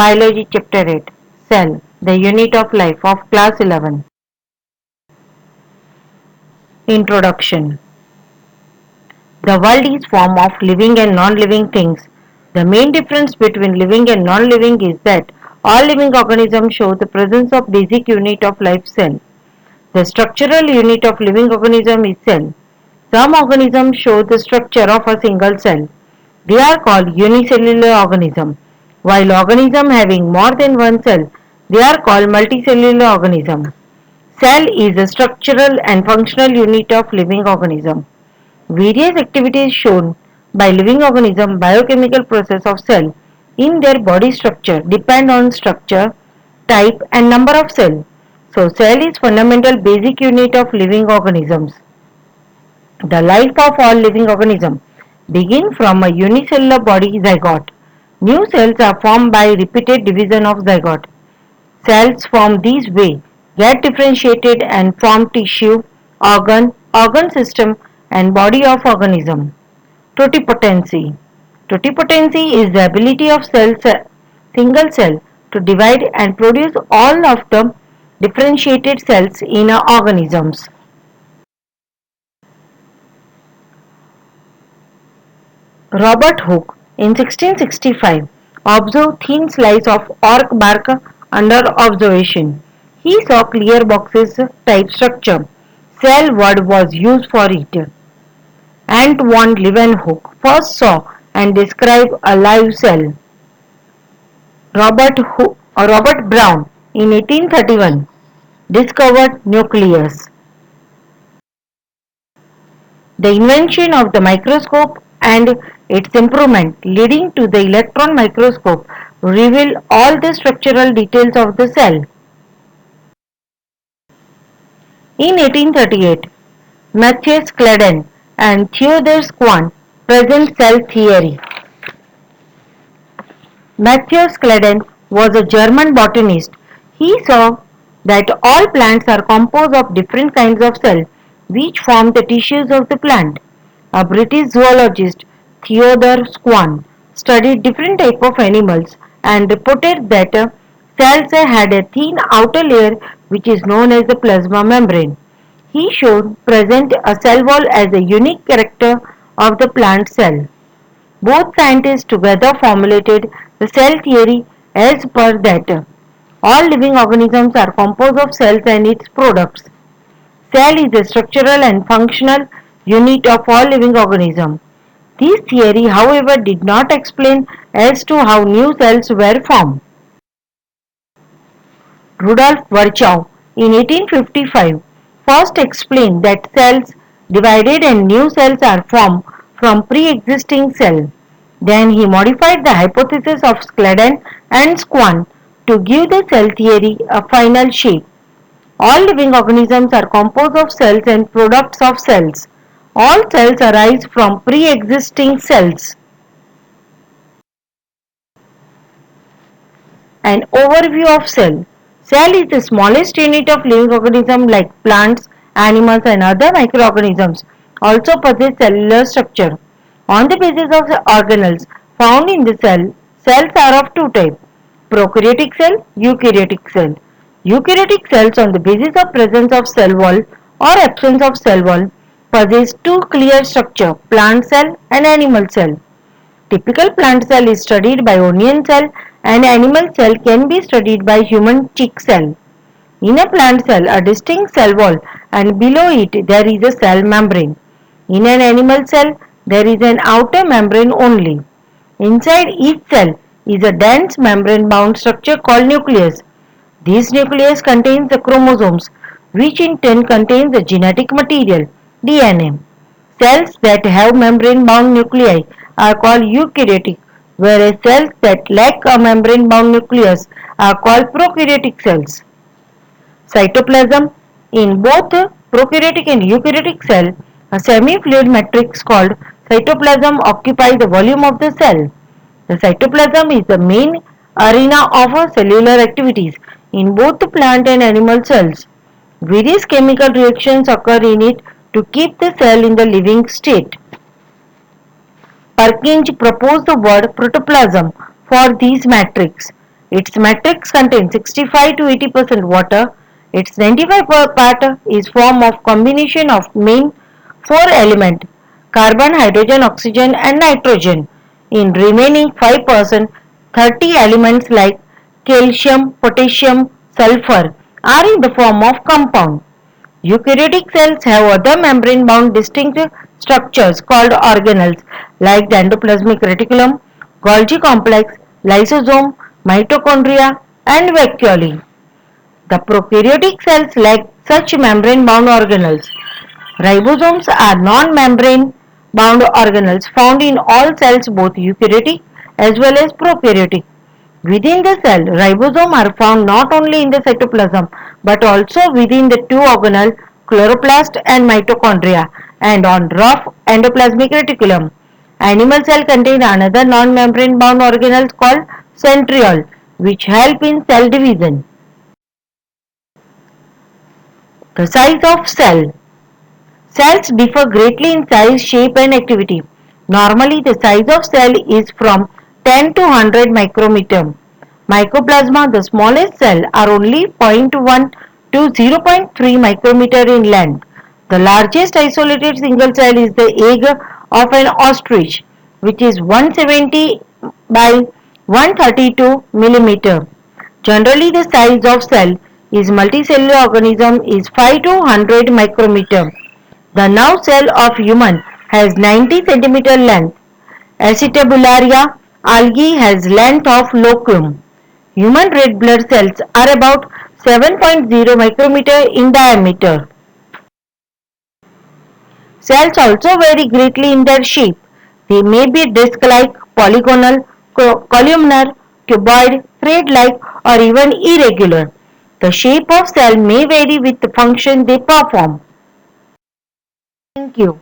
Biology Chapter 8 Cell, the Unit of Life of Class 11. Introduction. The world is form of living and non-living things. The main difference between living and non-living is that all living organisms show the presence of basic unit of life cell. The structural unit of living organism is cell. Some organisms show the structure of a single cell. They are called unicellular organisms, while organisms having more than one cell, they are called multicellular organisms. Cell is a structural and functional unit of living organism. Various activities shown by living organism biochemical process of cell in their body structure depend on structure, type and number of cell. So cell is fundamental basic unit of living organisms. The life of all living organisms begin from a unicellular body zygote. New cells are formed by repeated division of zygote. Cells formed this way get differentiated and form tissue, organ system and body of organism. Totipotency. Totipotency is the ability of single cell to divide and produce all of the differentiated cells in organisms. Robert Hooke in 1665 observed thin slice of oak bark under observation. He saw clear boxes type structure. Cell word was used for it. Ant van Leeuwenhoek first saw and described a live cell. Robert Brown in 1831 discovered nucleus. The invention of the microscope and its improvement leading to the electron microscope revealed all the structural details of the cell. In 1838, Matthias Claden and Theodor Schwann present cell theory. Matthias Claden was a German botanist. He saw that all plants are composed of different kinds of cells which form the tissues of the plant. A British zoologist, Theodor Schwann, studied different types of animals and reported that cells had a thin outer layer which is known as the plasma membrane. He showed present a cell wall as a unique character of the plant cell. Both scientists together formulated the cell theory as per that all living organisms are composed of cells and its products. Cell is a structural and functional unit of all living organisms. This theory, however, did not explain as to how new cells were formed. Rudolf Virchow in 1855 first explained that cells divided and new cells are formed from pre-existing cells. Then he modified the hypothesis of Claden and Schwann to give the cell theory a final shape. All living organisms are composed of cells and products of cells. All cells arise from pre-existing cells. An overview of cell. Cell is the smallest unit of living organism like plants, animals and other microorganisms also possess cellular structure. On the basis of the organelles found in the cell, cells are of two types, prokaryotic cell, eukaryotic cell. Eukaryotic cells on the basis of presence of cell wall or absence of cell wall possess two clear structure, plant cell and animal cell. Typical plant cell is studied by onion cell and animal cell can be studied by human chick cell. In a plant cell, a distinct cell wall and below it there is a cell membrane. In an animal cell, there is an outer membrane only. Inside each cell is a dense membrane bound structure called nucleus. This nucleus contains the chromosomes, which in turn contains the genetic material, DNA. Cells that have membrane bound nuclei are called eukaryotic, whereas cells that lack a membrane bound nucleus are called prokaryotic cells. Cytoplasm. In both prokaryotic and eukaryotic cell, a semi-fluid matrix called cytoplasm occupies the volume of the cell. The cytoplasm is the main arena of cellular activities in both plant and animal cells. Various chemical reactions occur in it to keep the cell in the living state. Purkinje proposed the word protoplasm for these matrix. Its matrix contains 65 to 80% water. Its 95 part is form of combination of main four elements carbon, hydrogen, oxygen and nitrogen. In remaining 5%, 30 elements like calcium, potassium, sulfur are in the form of compound. Eukaryotic cells have other membrane-bound distinct structures called organelles like the endoplasmic reticulum, Golgi complex, lysosome, mitochondria, and vacuole. The prokaryotic cells lack such membrane-bound organelles. Ribosomes are non-membrane-bound organelles found in all cells, both eukaryotic as well as prokaryotic. Within the cell, ribosomes are found not only in the cytoplasm but also within the two organelles chloroplast and mitochondria and on rough endoplasmic reticulum. Animal cell contain another non-membrane bound organelles called centriole which help in cell division. The size of cell. Cells differ greatly in size, shape and activity. Normally the size of cell is from 10 to 100 micrometer. Mycoplasma, the smallest cell, are only zero point 0.1 to 0.3 micrometer in length. The largest isolated single cell is the egg of an ostrich, which is 170 by 132 millimeter. Generally, the size of cell is multicellular organism is 5 to 100 micrometer. The nerve cell of human has 90 centimeter length. Acetabularia algae has length of locum. Human red blood cells are about 7.0 micrometer in diameter. Cells also vary greatly in their shape. They may be disc-like, polygonal, columnar, cuboid, thread-like or even irregular. The shape of cell may vary with the function they perform. Thank you.